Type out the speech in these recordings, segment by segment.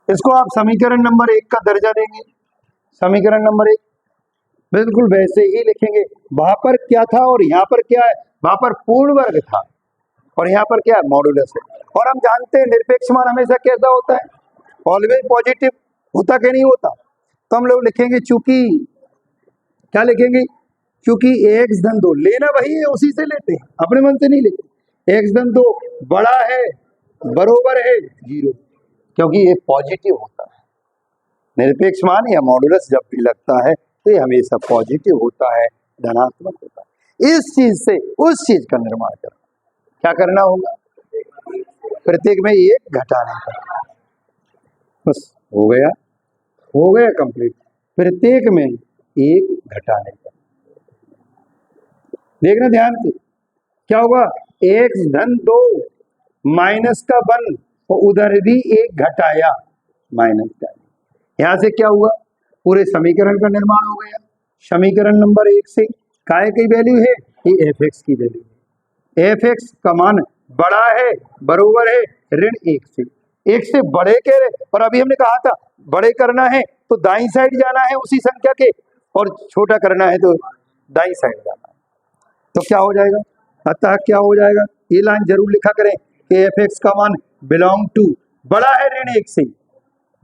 इसको आप समीकरण नंबर 1 का दर्जा देंगे। समीकरण नंबर 1 बिल्कुल वैसे ही लिखेंगे। वहां पर क्या था और यहाँ पर क्या है? वहां पर पूर्ण वर्ग था और यहाँ पर क्या है? मॉडुलस है। और हम जानते हैं निरपेक्ष मान हमेशा कैसा होता है? ऑलवेज पॉजिटिव होता कि नहीं होता? तो हम लोग लिखेंगे चूंकि, क्या लिखेंगे? क्योंकि x धन 2 लेना वही है, उसी से लेते हैं, अपने मन से नहीं लेते। x धन 2 बड़ा है बरोबर है 0, क्योंकि ये पॉजिटिव होता है। निरपेक्ष मान या मॉडुलस जब भी लगता है तो ये हमेशा पॉजिटिव होता है, धनात्मक होता है। इस चीज से उस चीज का निर्माण करना, क्या करना होगा? प्रत्येक में एक घटाने का, बस हो गया कंप्लीट। प्रत्येक में एक घटाने का, देखना ध्यान से क्या होगा? x धन 2 माइनस का 1 और उधर भी एक घटाया माइनस का। यहां से क्या हुआ? पूरे समीकरण का निर्माण हो गया। समीकरण नंबर 1 से काय की वैल्यू है? ये f(x) की वैल्यू है। f(x) का मान बड़ा है बरोबर है ऋण 1 से। 1 से बड़े कह रहे, और अभी हमने कहा था बड़े करना है तो दाईं साइड जाना है उसी संख्या के, और छोटा करना है तो दाईं साइड जाना है। तो क्या हो जाएगा? अतः क्या हो जाएगा? ये लाइन जरूर लिखा करें कि f(x) का मान बिलोंग टू बड़ा है ऋण 1 से,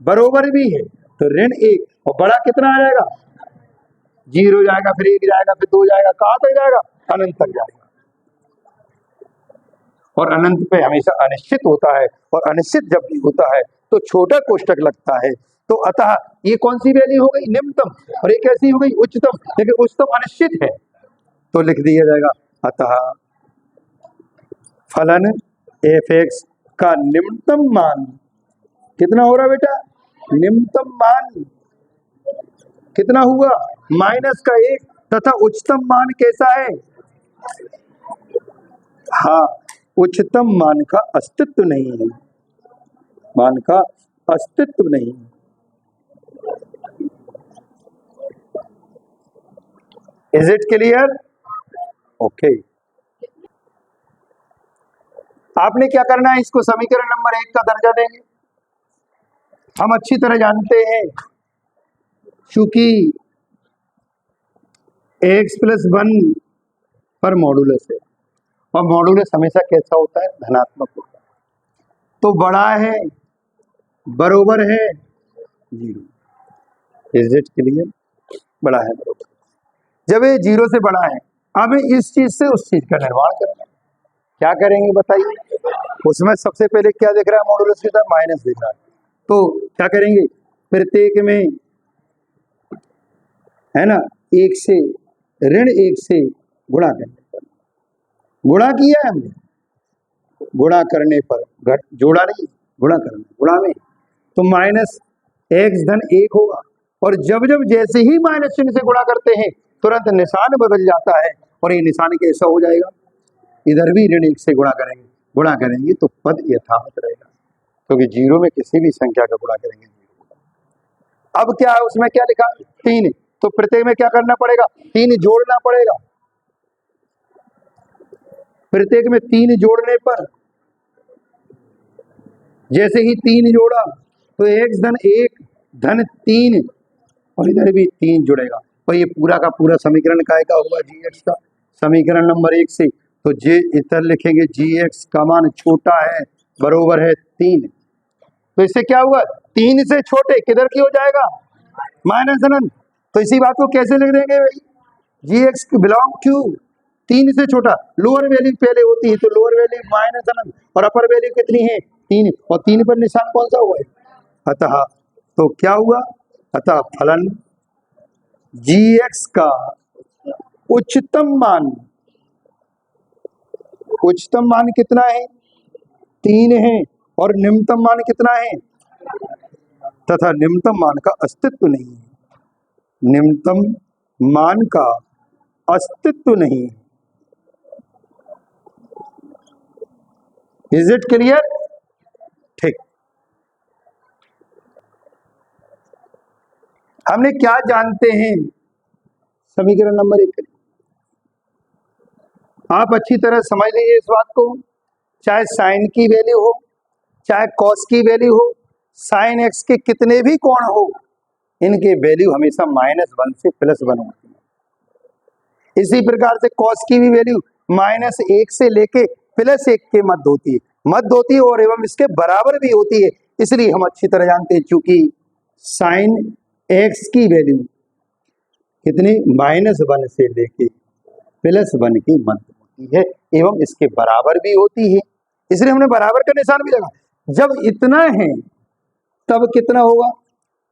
बरोबर भी है तो ऋण 1, और बड़ा कितना आ जाएगा? 0 जाएगा, फिर 1 जाएगा, फिर 2 जाएगा, कहां तक जाएगा? अनंत तक जाएगा। और अनंत पे हमेशा अनिश्चित होता है, और अनिश्चित जब भी होता है तो छोटा कोष्टक लगता है। तो अतः ये कौन सी वैल्यू हो गई? निम्नतम, और ये कैसी हो गई? उच्चतम। लेकिन उच्चतम अनिश्चित है तो लिख दिया जाएगा अतः फलन f(x) का निम्नतम मान कितना हो रहा बेटा? निम्नतम मान कितना हुआ? माइनस का 1, तथा उच्चतम मान कैसा है? हाँ, उच्चतम मान का अस्तित्व नहीं है, मान का अस्तित्व नहीं है। Is it clear? ओके। आपने क्या करना है? इसको समीकरण नंबर 1 का दर्जा देंगे। हम अच्छी तरह जानते हैं चूंकि x + 1 पर मॉडुलस है, और मॉडुलस हमेशा कैसा होता है? धनात्मक होता है। तो बड़ा है बरोबर है 0। Is it clear? बड़ा है बरोबर, जब ये 0 से बड़ा है, अब इस चीज से उस चीज का निर्माण करना, क्या करेंगे बताइए? उसमें सबसे पहले क्या दिख रहा है? मॉडुलस के साथ माइनस दिख रहा है, तो क्या करेंगे? प्रत्येक में है ना 1 से ऋण 1 से गुणा करने पर, गुणा किया है हमने, गुणा करने पर घट, जोड़ा नहीं, गुणा करना, गुणा में तो माइनस x धन 1 होगा। और जब जब जैसे ही माइनस चिन्ह से गुणा करते हैं तुरंत निशान बदल जाता है, और ये निशान कैसा हो जाएगा? इधर भी ऋण 1 से गुणा करेंगे तो पद यथावत रहेगा, क्योंकि 0 में किसी भी संख्या का गुणा करेंगे 0। अब क्या है उसमें? क्या लिखा? 3, तो प्रत्येक में क्या करना पड़ेगा? 3 जोड़ना पड़ेगा। प्रत्येक में 3 जोड़ने पर, जैसे ही 3 जोड़ा तो x धन 1 धन 3, और इधर भी 3 जुड़ेगा, और ये पूरा का पूरा समीकरण काय का होगा? gx का। समीकरण नंबर 1 से तो जे इधर लिखेंगे gx का मान छोटा है बरोबर है 3। तो इससे क्या हुआ? 3 से छोटे किधर की हो जाएगा? माइनस अनंत। तो इसी बात को कैसे लिख देंगे भाई? gx बिलोंग टू 3 से छोटा, लोअर वैल्यू पहले होती है तो लोअर वैल्यू माइनस अनंत, और अपर वैल्यू कितनी है? 3, और 3 पर निशान कौन सा हुआ है? अतः तो क्या हुआ? अतः फलन gx का उच्चतम मान कितना है? 3 है, और निम्नतम मान कितना है? तथा निम्नतम मान का अस्तित्व नहीं है, निम्नतम मान का अस्तित्व नहीं है। Is it clear? ठीक। हमने क्या जानते हैं समीकरण नंबर 1? आप अच्छी तरह समझ लीजिए इस बात को, चाहे साइन की वैल्यू हो, चाहे कॉस की वैल्यू हो, साइन एक्स के कितने भी कोण हो, इनके वैल्यू हमेशा -1 से +1 होती है। इसी प्रकार से कॉस की भी वैल्यू -1 से लेके +1 के मध्य होती है और एवं इसके बराबर भी होती है। इसलिए हम अच्छी तरह जानते हैं, चूंकि साइन एक्स की वैल्यू कितनी -1 से लेके +1 के मध्य होती है एवं इसके बराबर भी होती है, इसलिए हमने बराबर का निशान भी लगा। जब इतना है तब कितना होगा,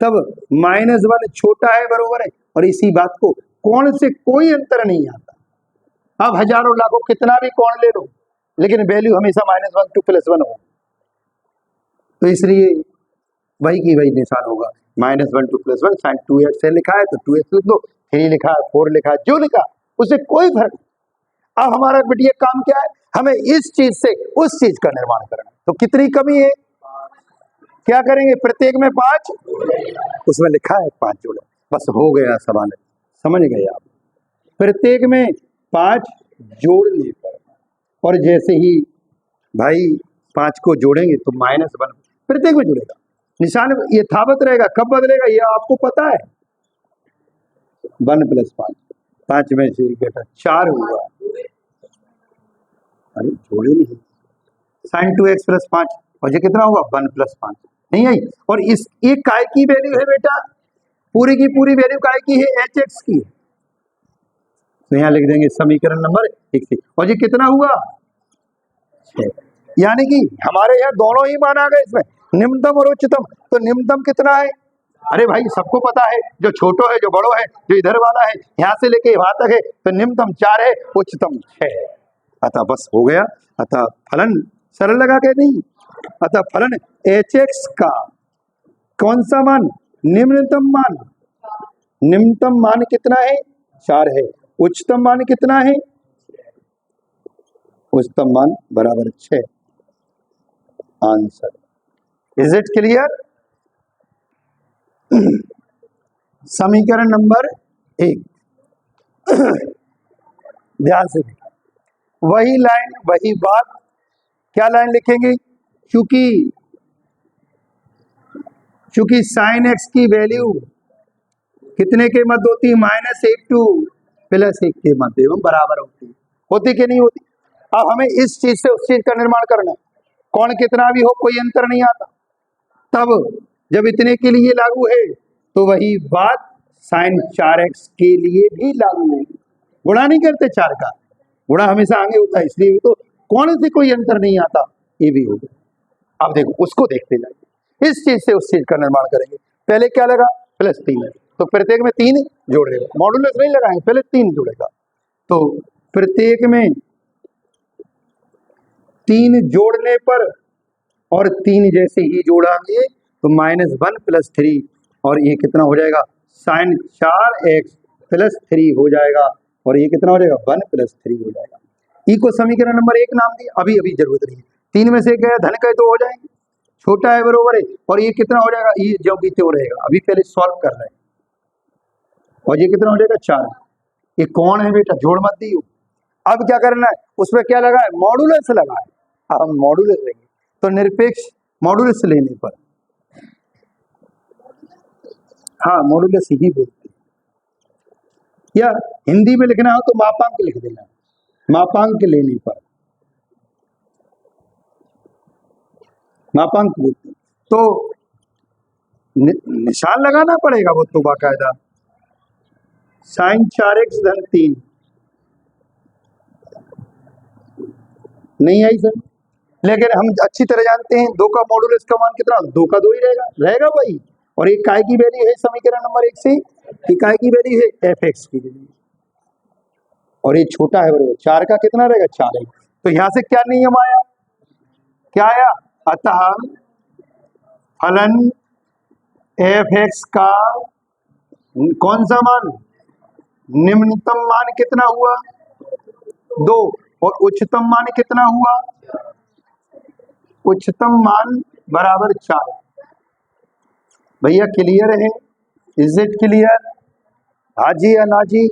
तब -1 छोटा है बरोबर है, और इसी बात को कोण से कोई अंतर नहीं आता। अब हजारों लाखों कितना भी कोण ले लो, लेकिन वैल्यू हमेशा -1 to +1 हो, तो इसलिए वही की वही निशान होगा। -1 to +1 साइन 2x है लिखा है तो 2x लिख दो, 3 लिखा है 4 लिखा है, जो लिखा उससे कोई फर्क नहीं। अब हमारा बिटिया काम क्या है, हमें इस चीज से उस चीज का निर्माण करना है। तो कितनी कमी है, क्या करेंगे, प्रत्येक में 5, उसमें लिखा है 5 जोड़ो, बस हो गया सवाल, समझ गए आप। प्रत्येक में 5 जोड़ने पर, और जैसे ही भाई 5 को जोड़ेंगे तो -1 प्रत्येक में जुड़ेगा, निशान यथावत रहेगा। कब बदलेगा ये आपको पता है, 1 + 5, 5 में से बेटा 4 हुआ, अरे जोड़े नहीं, साइन 2x + 5, और ये कितना होगा 1 + 5 नहीं आई। और इस ये काय की वैल्यू है बेटा, पूरी की पूरी वैल्यू काय की है, hx की, तो यहाँ लिख देंगे समीकरण नंबर 1। और ये कितना हुआ 6, यानी कि हमारे यहाँ दोनों ही मान आ गए इसमें, निम्नतम और उच्चतम। तो निम्नतम कितना है, अरे भाई सबको पता है, जो छोटो है जो बड़ो है, जो इधर वाला है यहाँ से लेके वहां तक है, तो निम्नतम 4 है, उच्चतम 6 है। अतः बस हो गया। अतः फलन सरल लगा के नहीं, अतः फलन hx का कौन सा मान, निम्नतम मान, निम्नतम मान कितना है 4 है, उच्चतम मान कितना है, उच्चतम मान बराबर 6। Answer, is it clear. समीकरण नंबर 1 ध्यान से देखिए, वही लाइन वही बात, क्या लाइन लिखेंगे, चूंकि साइन एक्स की वैल्यू कितने के मध्य होती है, -1 to +1 के मध्य एवं बराबर होती कि नहीं होती। अब हमें इस चीज से उस चीज का निर्माण करना है, कौन कितना भी हो कोई अंतर नहीं आता। तब जब इतने के लिए लागू है तो वही बात साइन 4x के लिए भी लागू है। गुणा नहीं करते 4 का, गुणा हमेशा आगे होता है, इसलिए तो कौन से कोई अंतर नहीं आता, ये भी होगा। अब देखो उसको देखते जाइए, इस चीज से उस चीज का निर्माण करेंगे। पहले क्या लगा, +3 है, तो प्रत्येक में 3 जोड़ेगा, मॉडुलस नहीं लगाएंगे, पहले 3 जोड़ेगा, तो प्रत्येक में 3 जोड़ने पर, और 3 जैसे ही जोड़ांगे तो -1 + 3, और ये कितना हो जाएगा, साइन 4x + 3 हो जाएगा, और ये कितना हो जाएगा 1 + 3 हो जाएगा। ई को समीकरण नंबर 1 नाम दिया, अभी जरूरत नहीं है, 3 में से गया धन का तो हो जाएंगे, छोटा है बरोबर है, और ये कितना हो जाएगा, ये जो भी तो रहेगा, अभी पहले सॉल्व कर रहे हैं, और ये कितना हो जाएगा 4। ये कौन है बेटा, जोड़ मत दियो। अब क्या करना है, उसमें क्या लगा है, मॉडुलस लगा है, अब हम मॉडुलस लेंगे, तो निरपेक्ष मॉडुलस लेने पर, हाँ मॉडुलस ही बोलते हैं, या हिंदी में लिखना हो तो मापांक लिख देना, मापांक लेने पर मापांक बोलते हैं। तो निशान लगाना पड़ेगा वो तो बाकायदा, साइन 4x धन 3 नहीं आई सर, लेकिन हम अच्छी तरह जानते हैं 2 का मॉडुलस का मान कितना, 2 का 2 ही रहेगा भाई। और एक काय की वैल्यू है समीकरण नंबर 1 से, काय की वैल्यू है fx की वैल्यू, और ये छोटा है बरोबर 4 का कितना रहेगा 4 है। तो यहां से क्या नियम आया, क्या आया, अतः फलन fx का कौन सा मान, निम्नतम मान कितना हुआ 2, और उच्चतम मान कितना हुआ, उच्चतम मान बराबर 4। भैया क्लियर है, इज इट क्लियर, हाँ जी या ना जी।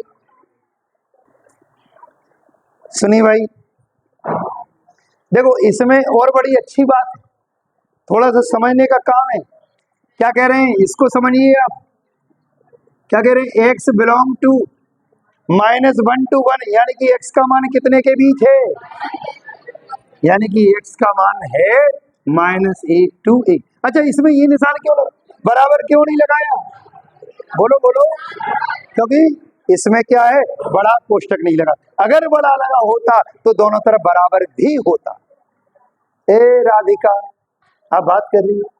सुनी भाई, देखो इसमें और बड़ी अच्छी बात है, थोड़ा सा समझने का काम है, क्या कह रहे हैं इसको समझिए आप, क्या कह रहे हैं, x बिलोंग टू -1 to 1, यानी कि x का मान कितने के बीच है, यानी कि x का मान है -1 to 1। अच्छा इसमें ये निशान क्यों लगा, बराबर क्यों नहीं लगाया, बोलो बोलो, क्योंकि इसमें क्या है, बड़ा कोष्टक नहीं लगा, अगर बड़ा लगा होता तो दोनों तरफ बराबर भी होता। ए राधिका आप बात कर रही हो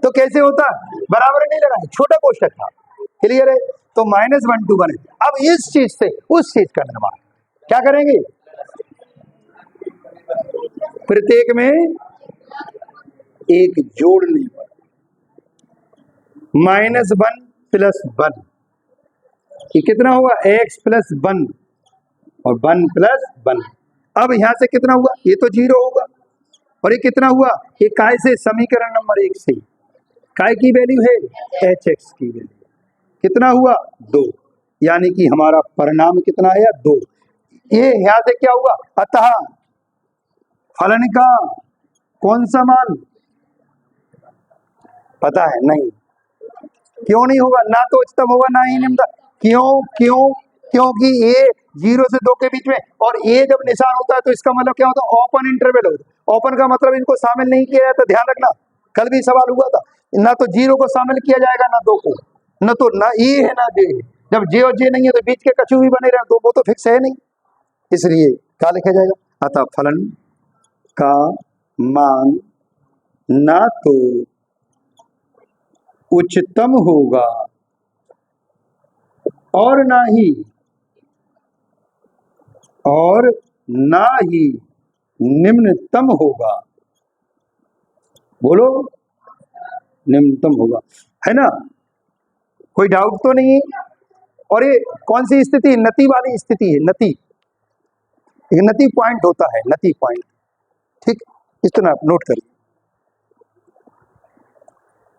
तो कैसे होता, बराबर नहीं लगा, छोटा कोष्टक था, क्लियर है, तो -1 to 1 है। अब इस चीज से उस चीज का निर्माण क्या करेंगे, प्रत्येक में एक जोड़ने पर -1 + 1, ये कितना हुआ, x + 1 और 1 + 1। अब यहां से कितना हुआ, ये तो 0 होगा, और ये कितना हुआ, ये काय से, समीकरण नंबर 1 से, काय की वैल्यू है hx की वैल्यू कितना हुआ 2, यानी कि हमारा परिणाम कितना आया 2। ये यहां से क्या हुआ, अतः फलन का कौन सा मान पता है, नहीं, क्यों नहीं होगा, ना तो उच्चतम होगा ना ही निम्नतम, क्यों क्यों, क्योंकि ये 0 से 2 के बीच में, और ये जब निशान होता है तो इसका मतलब क्या होता है, ओपन इंटरवल होता है। ओपन का मतलब इनको शामिल नहीं किया जाता, ध्यान रखना, कल भी सवाल हुआ था, ना तो 0 को शामिल किया जाएगा ना 2 को, न तो ना ए है ना जे है, जब जे और जे नहीं है तो बीच के कछु भी बने रहे, तो वो तो फिक्स है नहीं, इसलिए क्या लिखा जाएगा, अतः फलन का मान ना तो उच्चतम होगा और ना ही निम्नतम होगा, बोलो निम्नतम होगा, है ना, कोई डाउट तो नहीं है। और ये कौन सी स्थिति, नति वाली स्थिति है, नति, एक नति पॉइंट होता है, नति पॉइंट, ठीक, इतना नोट करिए।